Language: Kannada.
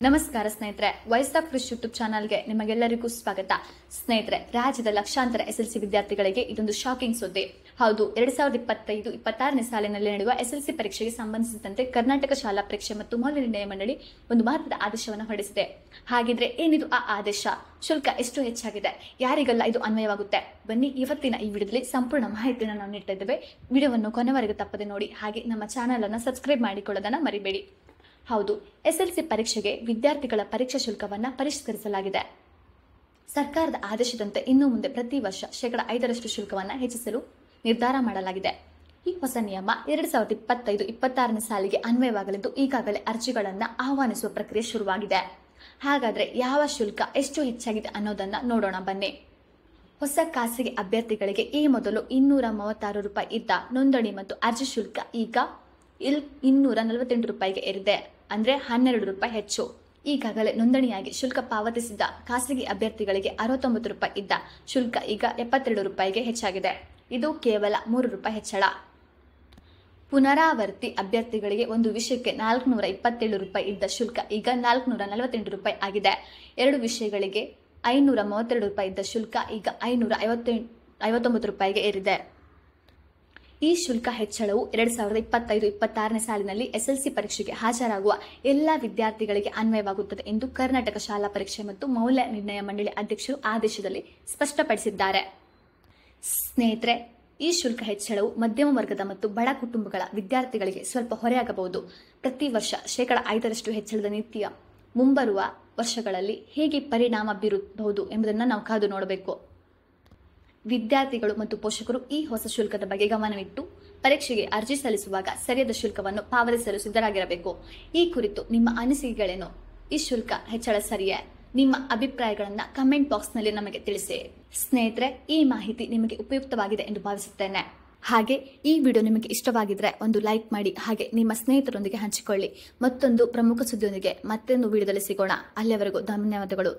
ನಮಸ್ಕಾರ ಸ್ನೇಹಿತರೆ, ವಾಯ್ಸ್ ಆಫ್ ಕೃಷಿ ಯೂಟ್ಯೂಬ್ ಚಾನಲ್ಗೆ ನಿಮಗೆಲ್ಲರಿಗೂ ಸ್ವಾಗತ. ಸ್ನೇಹಿತರೆ, ರಾಜ್ಯದ ಲಕ್ಷಾಂತರ ಎಸ್ಎಲ್ಸಿ ವಿದ್ಯಾರ್ಥಿಗಳಿಗೆ ಇದೊಂದು ಶಾಕಿಂಗ್ ಸುದ್ದಿ. ಹೌದು, 2025-26ನೇ ಸಾಲಿನಲ್ಲಿ ನಡೆಯುವ ಎಸ್ಎಲ್ಸಿ ಪರೀಕ್ಷೆಗೆ ಸಂಬಂಧಿಸಿದಂತೆ ಕರ್ನಾಟಕ ಶಾಲಾ ಪರೀಕ್ಷೆ ಮತ್ತು ಮೌಲ್ಯ ನಿರ್ಣಯ ಮಂಡಳಿ ಒಂದು ಮಹತ್ವದ ಆದೇಶವನ್ನು ಹೊರಡಿಸಿದೆ. ಹಾಗಿದ್ರೆ ಏನಿದು ಆ ಆದೇಶ? ಶುಲ್ಕ ಎಷ್ಟು ಹೆಚ್ಚಾಗಿದೆ? ಯಾರಿಗೆಲ್ಲ ಇದು ಅನ್ವಯವಾಗುತ್ತೆ? ಬನ್ನಿ, ಇವತ್ತಿನ ಈ ವಿಡಿಯೋದಲ್ಲಿ ಸಂಪೂರ್ಣ ಮಾಹಿತಿಯನ್ನು ನಾವು ನೀಡ್ತಾ ಇದ್ದೇವೆ. ವಿಡಿಯೋವನ್ನು ಕೊನೆವರೆಗೂ ತಪ್ಪದೆ ನೋಡಿ, ಹಾಗೆ ನಮ್ಮ ಚಾನಲ್ ಅನ್ನು ಸಬ್ಸ್ಕ್ರೈಬ್ ಮಾಡಿಕೊಳ್ಳೋದನ್ನ ಮರಿಬೇಡಿ. ಹೌದು, ಎಸ್ಎಲ್ಸಿ ಪರೀಕ್ಷೆಗೆ ವಿದ್ಯಾರ್ಥಿಗಳ ಪರೀಕ್ಷಾ ಶುಲ್ಕವನ್ನು ಪರಿಷ್ಕರಿಸಲಾಗಿದೆ. ಸರ್ಕಾರದ ಆದೇಶದಂತೆ ಇನ್ನು ಮುಂದೆ ಪ್ರತಿ ವರ್ಷ 5% ಶುಲ್ಕವನ್ನು ಹೆಚ್ಚಿಸಲು ನಿರ್ಧಾರ ಮಾಡಲಾಗಿದೆ. ಈ ಹೊಸ ನಿಯಮ 2025-26ನೇ ಸಾಲಿಗೆ ಅನ್ವಯವಾಗಲಿದ್ದು ಈಗಾಗಲೇ ಅರ್ಜಿಗಳನ್ನು ಆಹ್ವಾನಿಸುವ ಪ್ರಕ್ರಿಯೆ ಶುರುವಾಗಿದೆ. ಹಾಗಾದ್ರೆ ಯಾವ ಶುಲ್ಕ ಎಷ್ಟು ಹೆಚ್ಚಾಗಿದೆ ಅನ್ನೋದನ್ನ ನೋಡೋಣ ಬನ್ನಿ. ಹೊಸ ಖಾಸಗಿ ಅಭ್ಯರ್ಥಿಗಳಿಗೆ ಈ ಮೊದಲು 236 ರೂಪಾಯಿ ಇದ್ದ ನೋಂದಣಿ ಮತ್ತು ಅರ್ಜಿ ಶುಲ್ಕ ಈಗ 248 ರೂಪಾಯಿಗೆ ಏರಿದೆ. ಅಂದ್ರೆ 12 ರೂಪಾಯಿ ಹೆಚ್ಚು. ಈಗಾಗಲೇ ನೋಂದಣಿಯಾಗಿ ಶುಲ್ಕ ಪಾವತಿಸಿದ್ದ ಖಾಸಗಿ ಅಭ್ಯರ್ಥಿಗಳಿಗೆ 69 ರೂಪಾಯಿ ಇದ್ದ ಶುಲ್ಕ ಈಗ 72 ರೂಪಾಯಿಗೆ ಹೆಚ್ಚಾಗಿದೆ. ಇದು ಕೇವಲ 3 ರೂಪಾಯಿ ಹೆಚ್ಚಳ. ಪುನರಾವರ್ತಿ ಅಭ್ಯರ್ಥಿಗಳಿಗೆ ಒಂದು ವಿಷಯಕ್ಕೆ 427 ರೂಪಾಯಿ ಇದ್ದ ಶುಲ್ಕ ಈಗ 448 ರೂಪಾಯಿ ಆಗಿದೆ. 2 ವಿಷಯಗಳಿಗೆ 532 ರೂಪಾಯಿ ಇದ್ದ ಶುಲ್ಕ ಈಗ 559 ರೂಪಾಯಿಗೆ ಏರಿದೆ. ಈ ಶುಲ್ಕ ಹೆಚ್ಚಳವು 2025-26ನೇ ಸಾಲಿನಲ್ಲಿ ಎಸ್ಎಲ್ಸಿ ಪರೀಕ್ಷೆಗೆ ಹಾಜರಾಗುವ ಎಲ್ಲ ವಿದ್ಯಾರ್ಥಿಗಳಿಗೆ ಅನ್ವಯವಾಗುತ್ತದೆ ಎಂದು ಕರ್ನಾಟಕ ಶಾಲಾ ಪರೀಕ್ಷೆ ಮತ್ತು ಮೌಲ್ಯ ನಿರ್ಣಯ ಮಂಡಳಿ ಅಧ್ಯಕ್ಷರು ಆದೇಶದಲ್ಲಿ ಸ್ಪಷ್ಟಪಡಿಸಿದ್ದಾರೆ. ಸ್ನೇಹಿತರೆ, ಈ ಶುಲ್ಕ ಹೆಚ್ಚಳವು ಮಧ್ಯಮ ವರ್ಗದ ಮತ್ತು ಬಡ ಕುಟುಂಬಗಳ ವಿದ್ಯಾರ್ಥಿಗಳಿಗೆ ಸ್ವಲ್ಪ ಹೊರೆಯಾಗಬಹುದು. ಪ್ರತಿ ವರ್ಷ 5% ಹೆಚ್ಚಳದ ನೀತಿಯ ಮುಂಬರುವ ವರ್ಷಗಳಲ್ಲಿ ಹೇಗೆ ಪರಿಣಾಮ ಬೀರಬಹುದು ಎಂಬುದನ್ನು ನಾವು ಕಾದು ನೋಡಬೇಕು. ವಿದ್ಯಾರ್ಥಿಗಳು ಮತ್ತು ಪೋಷಕರು ಈ ಹೊಸ ಶುಲ್ಕದ ಬಗ್ಗೆ ಗಮನವಿಟ್ಟು ಪರೀಕ್ಷೆಗೆ ಅರ್ಜಿ ಸಲ್ಲಿಸುವಾಗ ಸರಿಯಾದ ಶುಲ್ಕವನ್ನು ಪಾವತಿಸಲು ಸಿದ್ಧರಾಗಿರಬೇಕು. ಈ ಕುರಿತು ನಿಮ್ಮ ಅನಿಸಿಕೆಗಳೇನು? ಈ ಶುಲ್ಕ ಹೆಚ್ಚಳ ಸರಿಯೇ? ನಿಮ್ಮ ಅಭಿಪ್ರಾಯಗಳನ್ನ ಕಮೆಂಟ್ ಬಾಕ್ಸ್ನಲ್ಲಿ ನಮಗೆ ತಿಳಿಸಿ. ಸ್ನೇಹಿತರೆ, ಈ ಮಾಹಿತಿ ನಿಮಗೆ ಉಪಯುಕ್ತವಾಗಿದೆ ಎಂದು ಭಾವಿಸುತ್ತೇನೆ. ಹಾಗೆ ಈ ವಿಡಿಯೋ ನಿಮಗೆ ಇಷ್ಟವಾಗಿದ್ರೆ ಒಂದು ಲೈಕ್ ಮಾಡಿ, ಹಾಗೆ ನಿಮ್ಮ ಸ್ನೇಹಿತರೊಂದಿಗೆ ಹಂಚಿಕೊಳ್ಳಿ. ಮತ್ತೊಂದು ಪ್ರಮುಖ ಸುದ್ದಿಯೊಂದಿಗೆ ಮತ್ತೊಂದು ವಿಡಿಯೋದಲ್ಲಿ ಸಿಗೋಣ. ಅಲ್ಲಿಯವರೆಗೂ ಧನ್ಯವಾದಗಳು.